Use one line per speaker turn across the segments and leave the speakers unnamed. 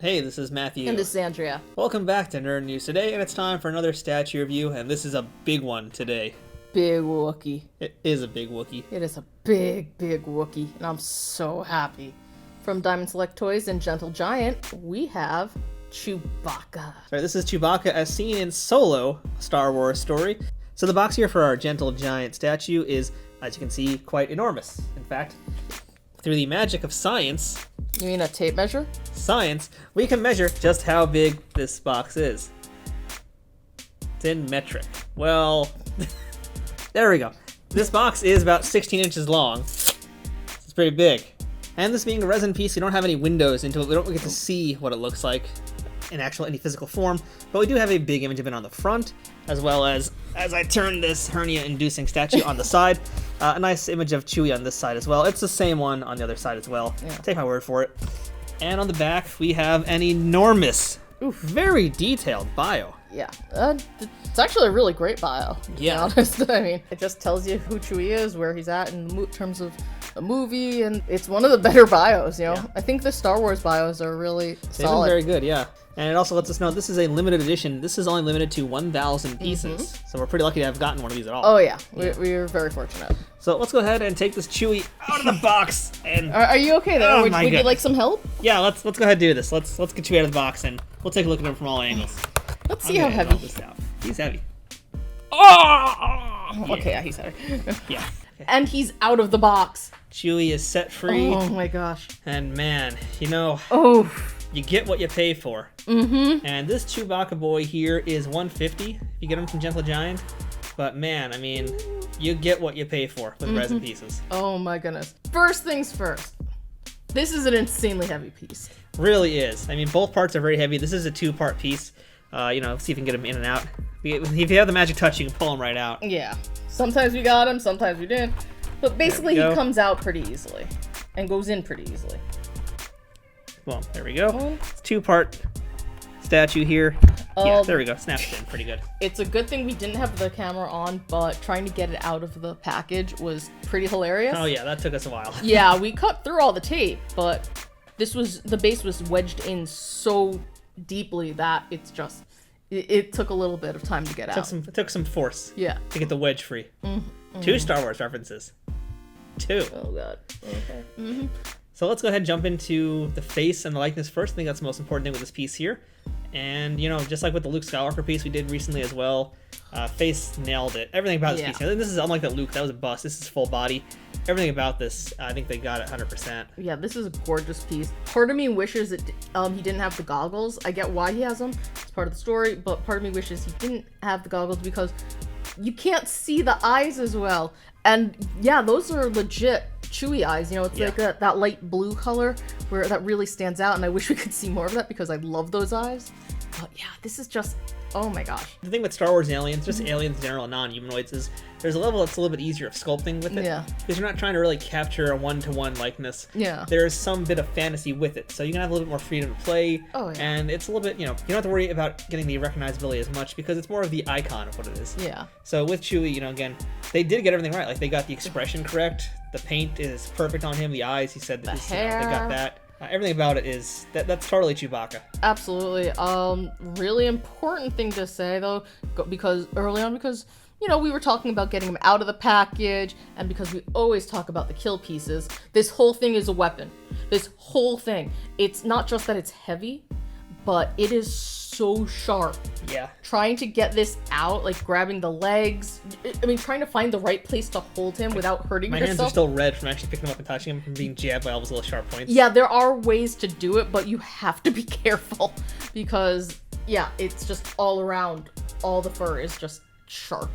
Hey, this is Matthew.
And this is Andrea.
Welcome back to Nerd News today, and it's time for another statue review, and this is a big one today.
Big Wookiee.
It is a big Wookiee.
It is a big, big Wookiee, and I'm so happy. From Diamond Select Toys and Gentle Giant, we have Chewbacca.
Sorry, this is Chewbacca as seen in Solo, a Star Wars story. So the box here for our Gentle Giant statue is, as you can see, quite enormous. In fact, through the magic of science...
You mean a tape measure?
Science, we can measure just how big this box is. It's in metric. Well, there we go. This box is about 16 inches long. It's pretty big. And this being a resin piece, we don't have any windows into it. We don't get to see what it looks like in any physical form, but we do have a big image of it on the front, as well as I turn this hernia-inducing statue on the side, a nice image of Chewie on this side as well. It's the same one on the other side as well. Yeah. Take my word for it. And on the back, we have an enormous, very detailed bio.
Yeah, it's actually a really great bio, to be honest. I mean, it just tells you who Chewie is, where he's at in terms of a movie, and it's one of the better bios, you know? Yeah. I think the Star Wars bios are really solid.
They've been very good, yeah. And it also lets us know this is a limited edition. This is only limited to 1,000 pieces. So we're pretty lucky to have gotten one of these at all.
Oh yeah, we're very fortunate.
So let's go ahead and take this Chewie out of the box. And
Are you okay there? Would you like some help?
Yeah, let's go ahead and do this. Let's get Chewie out of the box and we'll take a look at him from all angles.
Let's see how heavy he is.
He's heavy.
Oh! Yeah. Okay, yeah, he's heavy.
Yeah. Okay.
And he's out of the box.
Chewie is set free.
Oh my gosh.
And man, you know, you get what you pay for. And this Chewbacca boy here is $150 if you get him from Gentle Giant. But man, I mean, you get what you pay for with resin pieces. Oh
my goodness. First things first. This is an insanely heavy piece.
Really is. I mean, both parts are very heavy. This is a two-part piece. You know, see if we can get him in and out. If you have the magic touch, you can pull him right out.
Yeah. Sometimes we got him, sometimes we didn't. But basically, he comes out pretty easily and goes in pretty easily.
Well, there we go. It's two-part statue here. Yeah, there we go. Snaps in pretty good.
It's a good thing we didn't have the camera on, but trying to get it out of the package was pretty hilarious.
Oh yeah, that took us a while.
Yeah, we cut through all the tape, but the base was wedged in so deeply that it's just it took a little bit of time to get out.
It took some force.
Yeah.
To get the wedge free. Two Star Wars references. Two.
Oh god. Okay.
So let's go ahead and jump into the face and the likeness first. I think that's the most important thing with this piece here. And, you know, just like with the Luke Skywalker piece we did recently as well, face nailed it. Everything about this piece. And this is unlike that Luke. That was a bust. This is full body. Everything about this, I think they got it 100%.
Yeah, this is a gorgeous piece. Part of me wishes he didn't have the goggles. I get why he has them. It's part of the story. But part of me wishes he didn't have the goggles because you can't see the eyes as well. And yeah, those are legit Chewie eyes, you know, it's like that light blue color where that really stands out, and I wish we could see more of that because I love those eyes. But yeah, this is just, oh my gosh.
The thing with Star Wars and aliens, just aliens in general, non-humanoids, is there's a level that's a little bit easier of sculpting with it. Yeah. Because you're not trying to really capture a one-to-one likeness. Yeah. There's some bit of fantasy with it, so you can have a little bit more freedom to play. Oh, yeah. And it's a little bit, you know, you don't have to worry about getting the recognizability as much because it's more of the icon of what it is. Yeah. So with Chewie, you know, again, they did get everything right. Like, they got the expression correct. The paint is perfect on him. The eyes, he said, that they got that. Everything about it is that's totally Chewbacca.
Absolutely. Really important thing to say though, because early on, because you know we were talking about getting him out of the package, and because we always talk about the kill pieces, this whole thing is a weapon. This whole thing. It's not just that it's heavy, but it is so sharp. Yeah. Trying to get this out, like grabbing the legs. I mean, trying to find the right place to hold him without hurting yourself.
My hands are still red from actually picking him up and touching him from being jabbed by all those little sharp points.
Yeah, there are ways to do it, but you have to be careful because, yeah, it's just all around. All the fur is just sharp.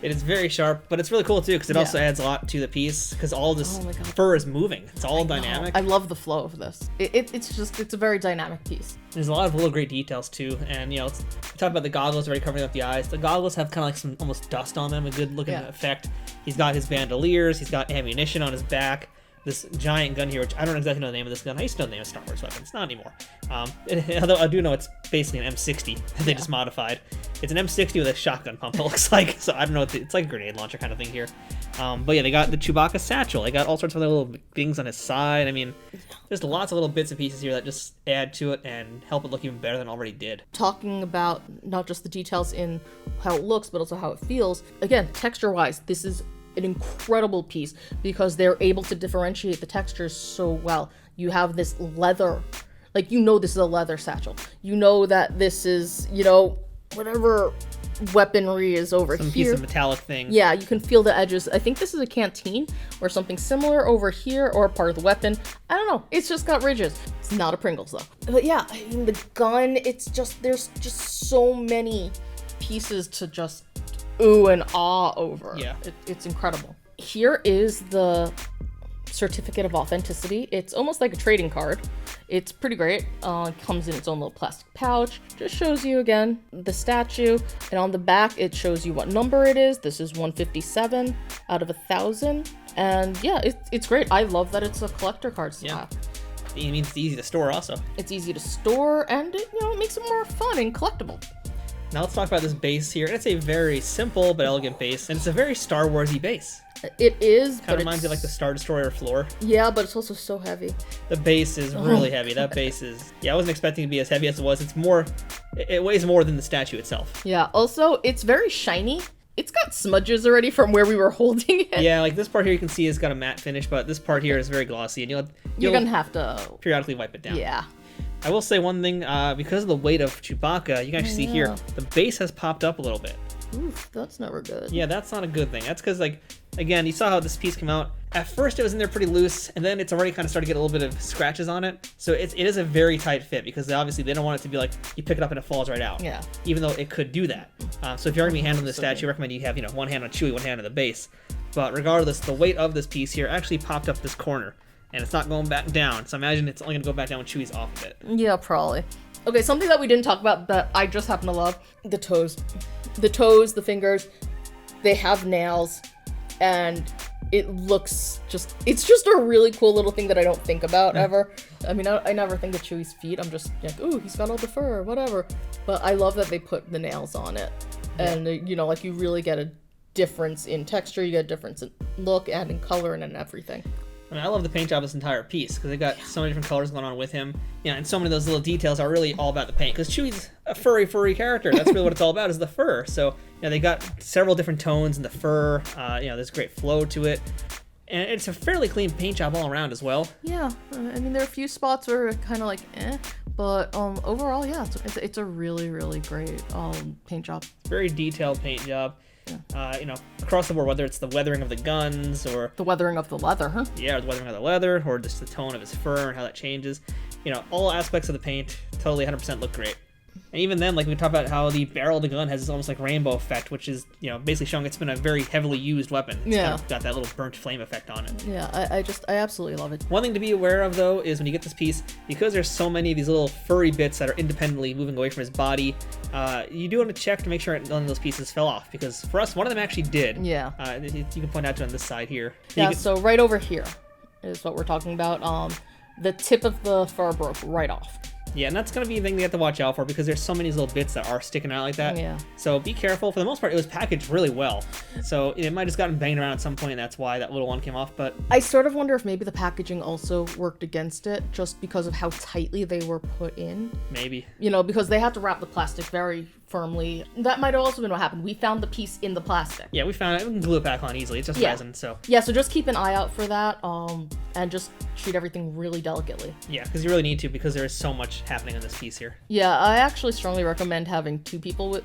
It is very sharp, but it's really cool too because it also adds a lot to the piece because all this fur is moving. It's all dynamic.
I love the flow of this. It's a very dynamic piece.
There's a lot of little great details too, and you know, we talked about the goggles already covering up the eyes. The goggles have kind of like some almost dust on them, a good looking effect. He's got his bandoliers. He's got ammunition on his back. this giant gun here, which I don't exactly know the name of this gun. I used to know the name of Star Wars weapon. It's not anymore. Although I do know it's basically an M60 that they just modified. It's an M60 with a shotgun pump, it looks like. So I don't know. It's like a grenade launcher kind of thing here. But yeah, they got the Chewbacca satchel. They got all sorts of other little things on his side. I mean, there's lots of little bits and pieces here that just add to it and help it look even better than it already did.
Talking about not just the details in how it looks, but also how it feels. Again, texture-wise, this is an incredible piece because they're able to differentiate the textures so well. You have this leather, like, you know this is a leather satchel. You know that this is, you know, whatever weaponry is over
Some
here.
piece of metallic thing.
Yeah, you can feel the edges. I think this is a canteen or something similar over here, or part of the weapon. I don't know. It's just got ridges. It's not a Pringles though. But yeah, I mean, the gun, it's just, there's just so many pieces to just ooh and ah over.
Yeah.
It's incredible. Here is the certificate of authenticity. It's almost like a trading card. It's pretty great. It comes in its own little plastic pouch. Just shows you again the statue, and on the back it shows you what number it is. This is 157 out of 1,000, and yeah, it's great. I love that it's a collector card style.
It means it's easy to store also.
It's easy to store, and it, you know, it makes it more fun and collectible.
Now let's talk about this base here. It's a very simple but elegant base, and it's a very Star Wars-y base.
It is,
Kind of reminds me of like the Star Destroyer floor.
Yeah, but it's also so heavy.
The base is really heavy. That base is, yeah, I wasn't expecting it to be as heavy as it was. It's more, it weighs more than the statue itself.
Yeah, also, it's very shiny. It's got smudges already from where we were holding it.
Yeah, like this part here you can see it's got a matte finish, but this part here is very glossy, and you'll
gonna have to
periodically wipe it down.
Yeah.
I will say one thing, because of the weight of Chewbacca, you can actually see here, the base has popped up a little bit.
Oof, that's never good.
Yeah, that's not a good thing. That's because, like, again, you saw how this piece came out. At first, it was in there pretty loose, and then it's already kind of started to get a little bit of scratches on it. So it is a very tight fit because obviously they don't want it to be like you pick it up and it falls right out.
Yeah.
Even though it could do that. So if you're going to be handling the statue, I recommend you have, one hand on Chewie, one hand on the base. But regardless, the weight of this piece here actually popped up this corner, and it's not going back down. So imagine it's only going to go back down when Chewie's off of it.
Yeah, probably. Okay, something that we didn't talk about that I just happen to love, the toes. The toes, the fingers, they have nails, and it looks it's just a really cool little thing that I don't think about ever. I mean, I never think of Chewie's feet. I'm just like, ooh, he's got all the fur, whatever. But I love that they put the nails on it. And, like, you really get a difference in texture, you get a difference in look and in color and in everything.
I mean, I love the paint job of this entire piece because they got so many different colors going on with him. And so many of those little details are really all about the paint because Chewie's a furry character. That's really what it's all about, is the fur. So, they got several different tones in the fur. There's great flow to it. And it's a fairly clean paint job all around as well.
Yeah, I mean, there are a few spots where it's kind of like, but overall, yeah, it's a really, really great paint job.
Very detailed paint job. Yeah. Across the board, whether it's the weathering of the guns or
the weathering of the leather, huh?
Yeah, or the weathering of the leather, or just the tone of his fur and how that changes. All aspects of the paint totally 100% look great. And even then, like we talked about how the barrel of the gun has this almost like rainbow effect, which is, basically showing it's been a very heavily used weapon. It's kind of got that little burnt flame effect on it.
Yeah, I absolutely love it.
One thing to be aware of, though, is when you get this piece, because there's so many of these little furry bits that are independently moving away from his body, you do want to check to make sure none of those pieces fell off. Because for us, one of them actually did.
Yeah.
You can point out to on this side here.
Yeah, so right over here is what we're talking about. The tip of the fur broke right off.
Yeah, and that's going to be a thing you have to watch out for because there's so many little bits that are sticking out like that.
Yeah.
So be careful. For the most part, it was packaged really well. So it might have just gotten banged around at some point, and that's why that little one came off. But
I sort of wonder if maybe the packaging also worked against it just because of how tightly they were put in.
Maybe.
Because they had to wrap the plastic very firmly. That might have also been what happened. We found the piece in the plastic.
Yeah, we found it. We can glue it back on easily. It's just resin, so.
Yeah, so just keep an eye out for that, and just treat everything really delicately.
Yeah, because you really need to, because there is so much happening on this piece here.
Yeah, I actually strongly recommend having two people with,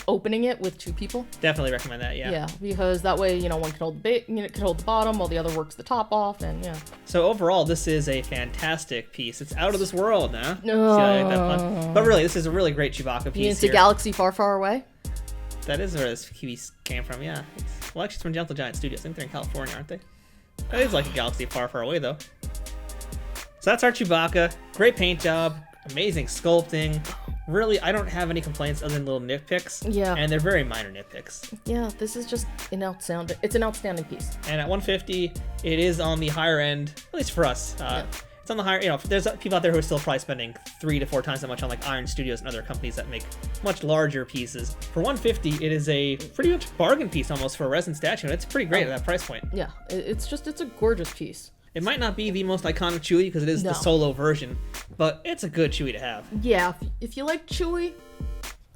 opening it with two people.
Definitely recommend that, yeah.
Yeah, because that way, one can hold the bottom while the other works the top off, and yeah.
So overall, this is a fantastic piece. It's out of this world, huh? See that pun? But really, this is a really great Chewbacca piece
It's a galaxy far, far away?
That is where this piece came from, yeah. Actually, it's from Gentle Giant Studios. I think they're in California, aren't they? That is like a galaxy far, far away, though. So that's our Chewbacca. Great paint job. Amazing sculpting. really, I don't have any complaints other than little nitpicks.
Yeah.
And they're very minor nitpicks.
Yeah, this is just an outstanding piece.
And at 150, it is on the higher end, at least for us. It's on the higher, there's people out there who are still probably spending 3 to 4 times that much on like Iron Studios and other companies that make much larger pieces. For 150, it is a pretty much bargain piece almost for a resin statue, and it's pretty great at that price point.
Yeah, it's a gorgeous piece.
It might not be the most iconic Chewie because it is the solo version, but it's a good Chewie to have.
Yeah, if you like Chewie,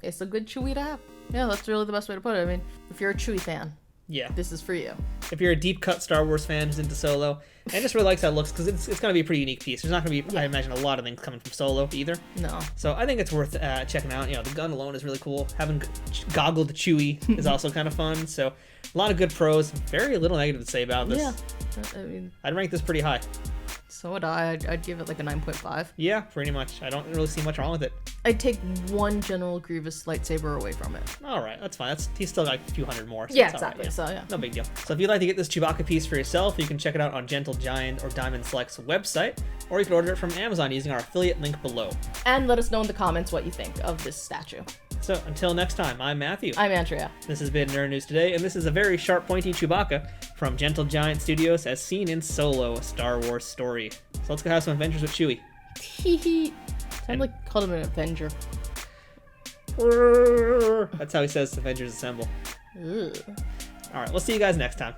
it's a good Chewie to have. Yeah, that's really the best way to put it. I mean, if you're a Chewie fan,
yeah,
this is for you.
If you're a deep cut Star Wars fan who's into Solo and just really likes how it looks, because it's going to be a pretty unique piece. There's not going to be, I imagine, a lot of things coming from Solo either.
No.
So I think it's worth checking out. The gun alone is really cool. Having goggled Chewie is also kind of fun. So a lot of good pros. Very little negative to say about this.
Yeah. I mean,
I'd rank this pretty high.
So would I. I'd give it like a 9.5.
Yeah, pretty much. I don't really see much wrong with it.
I'd take one General Grievous lightsaber away from it.
All right, that's fine. He's still got a few hundred more. So
yeah,
exactly.
Right, So yeah,
no big deal. So if you'd like to get this Chewbacca piece for yourself, you can check it out on Gentle Giant or Diamond Select's website, or you can order it from Amazon using our affiliate link below.
And let us know in the comments what you think of this statue.
So until next time, I'm Matthew.
I'm Andrea.
This has been Nerd News Today, and this is a very sharp, pointy Chewbacca from Gentle Giant Studios as seen in Solo, a Star Wars story. So let's go have some adventures with Chewie.
Hee I'd like call him an Avenger.
That's how he says Avengers Assemble.
Ugh.
Alright, we'll see you guys next time.